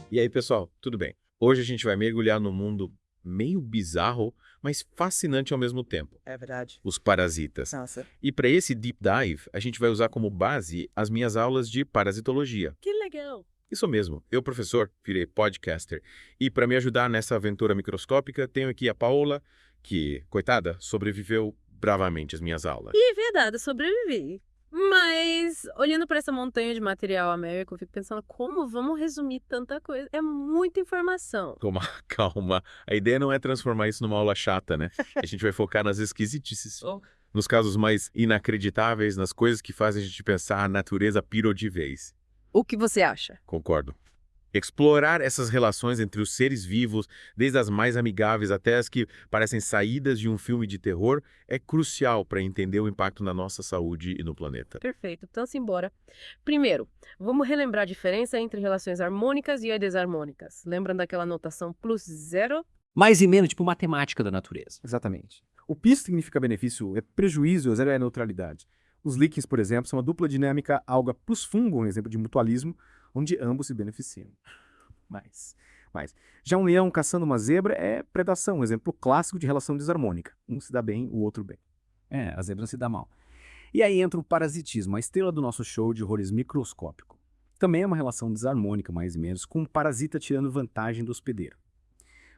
E aí, pessoal, tudo bem? Hoje a gente vai mergulhar num mundo meio bizarro, mas fascinante ao mesmo tempo. É verdade. Os parasitas. Nossa. E para esse deep dive, a gente vai usar como base as minhas aulas de parasitologia. Que legal. Isso mesmo, eu, professor, virei podcaster. E para me ajudar nessa aventura microscópica, tenho aqui a Paola, que, coitada, sobreviveu bravamente às minhas aulas. E é verdade, eu sobrevivi. Mas, olhando para essa montanha de material américo, eu fico pensando como vamos resumir tanta coisa. É muita informação. Toma, calma. A ideia não é transformar isso numa aula chata, né? A gente vai focar nas esquisitices. Nos casos mais inacreditáveis, nas coisas que fazem a gente pensar a natureza pirou de vez. O que você acha? Concordo. Explorar essas relações entre os seres vivos, desde as mais amigáveis até as que parecem saídas de um filme de terror, é crucial para entender o impacto na nossa saúde e no planeta. Perfeito, então simbora. Primeiro, vamos relembrar a diferença entre relações harmônicas e desarmônicas. Lembram daquela notação plus zero? Mais e menos, tipo matemática da natureza. Exatamente. O PIS significa benefício, é prejuízo, o zero é neutralidade. Os líquens, por exemplo, são uma dupla dinâmica alga plus fungo, um exemplo de mutualismo, onde ambos se beneficiam. Mas, já um leão caçando uma zebra é predação, um exemplo clássico de relação desarmônica. Um se dá bem, o outro bem. A zebra se dá mal. E aí entra o parasitismo, a estrela do nosso show de horrores microscópico. Também é uma relação desarmônica, mais ou menos, com um parasita tirando vantagem do hospedeiro.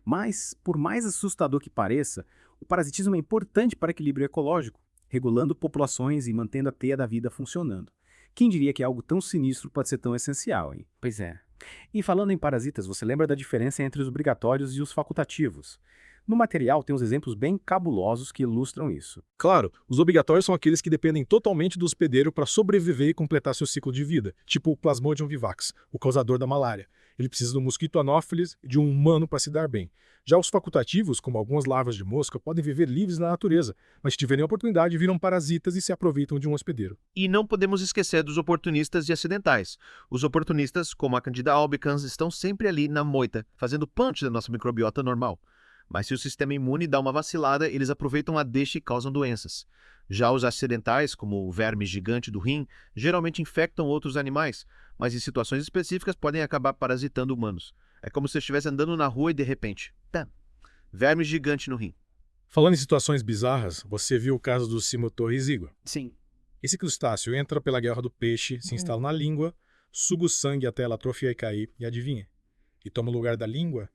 Mas, por mais assustador que pareça, o parasitismo é importante para o equilíbrio ecológico, regulando populações e mantendo a teia da vida funcionando. Quem diria que algo tão sinistro pode ser tão essencial, hein? Pois é. E falando em parasitas, você lembra da diferença entre os obrigatórios e os facultativos? No material tem uns exemplos bem cabulosos que ilustram isso. Claro, os obrigatórios são aqueles que dependem totalmente do hospedeiro para sobreviver e completar seu ciclo de vida, tipo o Plasmodium vivax, o causador da malária. Ele precisa do mosquito anófeles e de um humano para se dar bem. Já os facultativos, como algumas larvas de mosca, podem viver livres na natureza, mas se tiverem oportunidade viram parasitas e se aproveitam de um hospedeiro. E não podemos esquecer dos oportunistas e acidentais. Os oportunistas, como a Candida albicans, estão sempre ali na moita, fazendo punch da nossa microbiota normal. Mas se o sistema imune dá uma vacilada, eles aproveitam a deixa e causam doenças. Já os acidentais, como o verme gigante do rim, geralmente infectam outros animais, mas em situações específicas podem acabar parasitando humanos. É como se você estivesse andando na rua e de repente, verme gigante no rim. Falando em situações bizarras, você viu o caso do Cimotorris igua. Sim. Esse crustáceo entra pela guerra do peixe, se instala na língua, suga o sangue até ela atrofiar e cair, e adivinha? E toma o lugar da língua?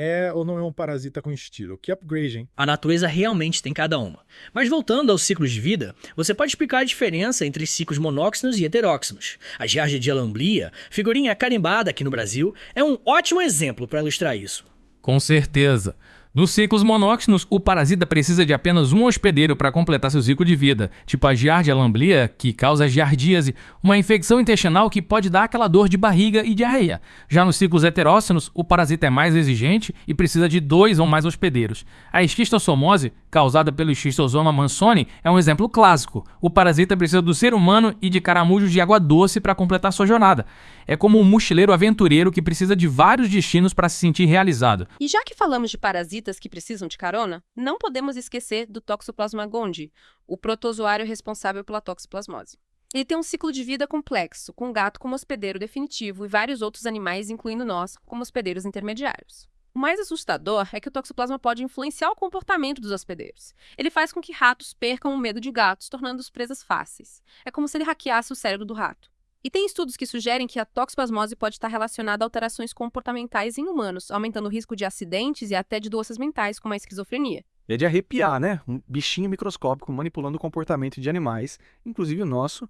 É ou não é um parasita com estilo? Que upgrade, hein? A natureza realmente tem cada uma. Mas voltando aos ciclos de vida, você pode explicar a diferença entre ciclos monóxinos e heteróxinos. A Giardia de Alamblia, figurinha carimbada aqui no Brasil, é um ótimo exemplo para ilustrar isso. Com certeza. Nos ciclos monóxinos, o parasita precisa de apenas um hospedeiro para completar seu ciclo de vida, tipo a Giardia lamblia, que causa giardíase, uma infecção intestinal que pode dar aquela dor de barriga e diarreia. Já nos ciclos heteróxinos, o parasita é mais exigente e precisa de 2 ou mais hospedeiros. A esquistossomose, causada pelo Schistosoma mansoni, é um exemplo clássico. O parasita precisa do ser humano e de caramujos de água doce para completar sua jornada. É como um mochileiro aventureiro que precisa de vários destinos para se sentir realizado. E já que falamos de parasitas que precisam de carona, não podemos esquecer do Toxoplasma gondii, o protozoário responsável pela toxoplasmose. Ele tem um ciclo de vida complexo, com o gato como hospedeiro definitivo e vários outros animais, incluindo nós, como hospedeiros intermediários. O mais assustador é que o toxoplasma pode influenciar o comportamento dos hospedeiros. Ele faz com que ratos percam o medo de gatos, tornando-os presas fáceis. É como se ele hackeasse o cérebro do rato. E tem estudos que sugerem que a toxoplasmose pode estar relacionada a alterações comportamentais em humanos, aumentando o risco de acidentes e até de doenças mentais, como a esquizofrenia. É de arrepiar, né? Um bichinho microscópico manipulando o comportamento de animais, inclusive o nosso.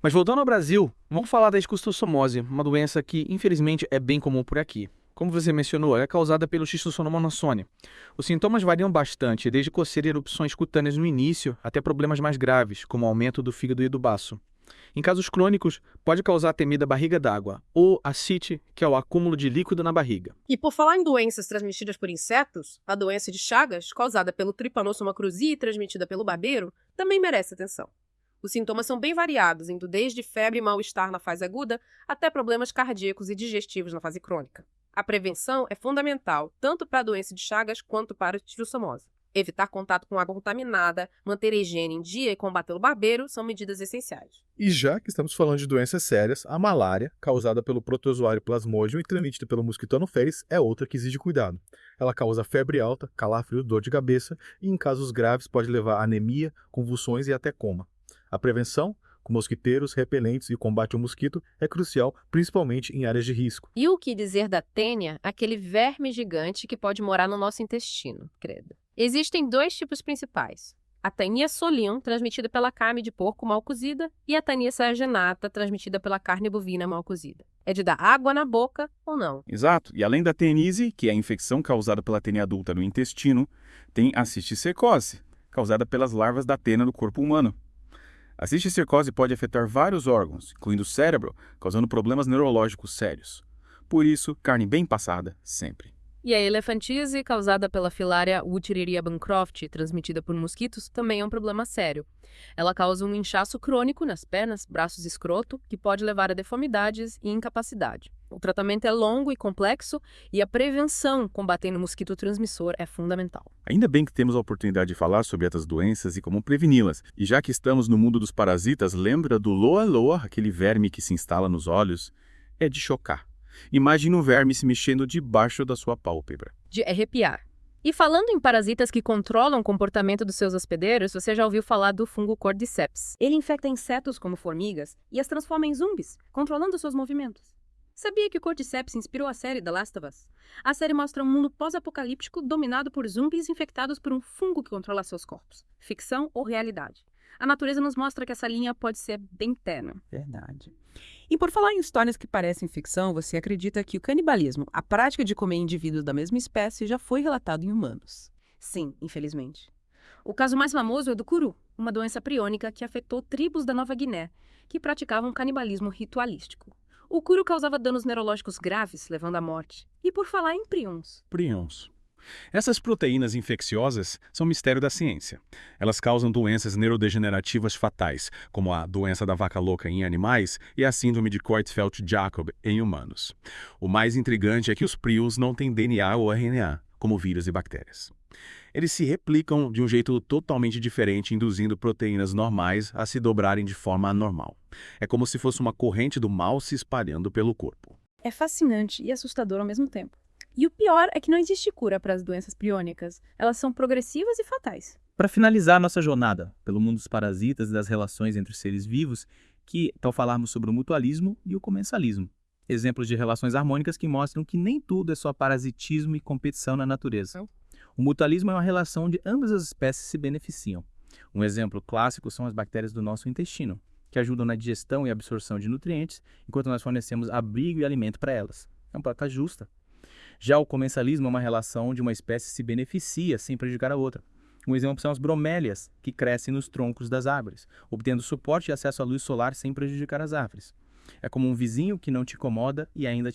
Mas voltando ao Brasil, vamos falar da esquistossomose, uma doença que, infelizmente, é bem comum por aqui. Como você mencionou, ela é causada pelo Schistosoma mansoni. Os sintomas variam bastante, desde coceira e erupções cutâneas no início, até problemas mais graves, como aumento do fígado e do baço. Em casos crônicos, pode causar a temida barriga d'água, ou ascite, que é o acúmulo de líquido na barriga. E por falar em doenças transmitidas por insetos, a doença de Chagas, causada pelo Trypanosoma cruzi e transmitida pelo barbeiro, também merece atenção. Os sintomas são bem variados, indo desde febre e mal-estar na fase aguda até problemas cardíacos e digestivos na fase crônica. A prevenção é fundamental, tanto para a doença de Chagas quanto para a esquistossomose. Evitar contato com água contaminada, manter a higiene em dia e combater o barbeiro são medidas essenciais. E já que estamos falando de doenças sérias, a malária, causada pelo protozoário Plasmodium e transmitida pelo mosquito Anopheles, é outra que exige cuidado. Ela causa febre alta, calafrio, dor de cabeça e, em casos graves, pode levar a anemia, convulsões e até coma. A prevenção, com mosquiteiros, repelentes e o combate ao mosquito, é crucial, principalmente em áreas de risco. E o que dizer da tênia, aquele verme gigante que pode morar no nosso intestino, credo. Existem 2 tipos principais. A Taenia solium, transmitida pela carne de porco mal cozida, e a Taenia sagenata, transmitida pela carne bovina mal cozida. É de dar água na boca ou não? Exato. E além da teníase, que é a infecção causada pela tênia adulta no intestino, tem a cisticercose, causada pelas larvas da tênia no corpo humano. A cisticercose pode afetar vários órgãos, incluindo o cérebro, causando problemas neurológicos sérios. Por isso, carne bem passada, sempre. E a elefantise, causada pela filária Wuchereria bancroft, transmitida por mosquitos, também é um problema sério. Ela causa um inchaço crônico nas pernas, braços e escroto, que pode levar a deformidades e incapacidade. O tratamento é longo e complexo e a prevenção combatendo o mosquito transmissor é fundamental. Ainda bem que temos a oportunidade de falar sobre essas doenças e como preveni-las. E já que estamos no mundo dos parasitas, lembra do loa-loa, aquele verme que se instala nos olhos? É de chocar. Imagine um verme se mexendo debaixo da sua pálpebra. De arrepiar. E falando em parasitas que controlam o comportamento dos seus hospedeiros, você já ouviu falar do fungo Cordyceps. Ele infecta insetos como formigas e as transforma em zumbis, controlando seus movimentos. Sabia que o Cordyceps inspirou a série The Last of Us? A série mostra um mundo pós-apocalíptico dominado por zumbis infectados por um fungo que controla seus corpos. Ficção ou realidade? A natureza nos mostra que essa linha pode ser bem tênue. Verdade. E por falar em histórias que parecem ficção, você acredita que o canibalismo, a prática de comer indivíduos da mesma espécie, já foi relatado em humanos? Sim, infelizmente. O caso mais famoso é do curu, uma doença priônica que afetou tribos da Nova Guiné, que praticavam canibalismo ritualístico. O curu causava danos neurológicos graves, levando à morte. E por falar em prions. Prions. Essas proteínas infecciosas são mistério da ciência. Elas causam doenças neurodegenerativas fatais, como a doença da vaca louca em animais e a síndrome de Creutzfeldt-Jakob em humanos. O mais intrigante é que os prions não têm DNA ou RNA, como vírus e bactérias. Eles se replicam de um jeito totalmente diferente, induzindo proteínas normais a se dobrarem de forma anormal. É como se fosse uma corrente do mal se espalhando pelo corpo. É fascinante e assustador ao mesmo tempo. E o pior é que não existe cura para as doenças priônicas. Elas são progressivas e fatais. Para finalizar nossa jornada pelo mundo dos parasitas e das relações entre seres vivos, que tal falarmos sobre o mutualismo e o comensalismo. Exemplos de relações harmônicas que mostram que nem tudo é só parasitismo e competição na natureza. O mutualismo é uma relação onde ambas as espécies se beneficiam. Um exemplo clássico são as bactérias do nosso intestino, que ajudam na digestão e absorção de nutrientes, enquanto nós fornecemos abrigo e alimento para elas. É uma troca justa. Já o comensalismo é uma relação onde uma espécie se beneficia sem prejudicar a outra. Um exemplo são as bromélias, que crescem nos troncos das árvores, obtendo suporte e acesso à luz solar sem prejudicar as árvores. É como um vizinho que não te incomoda e ainda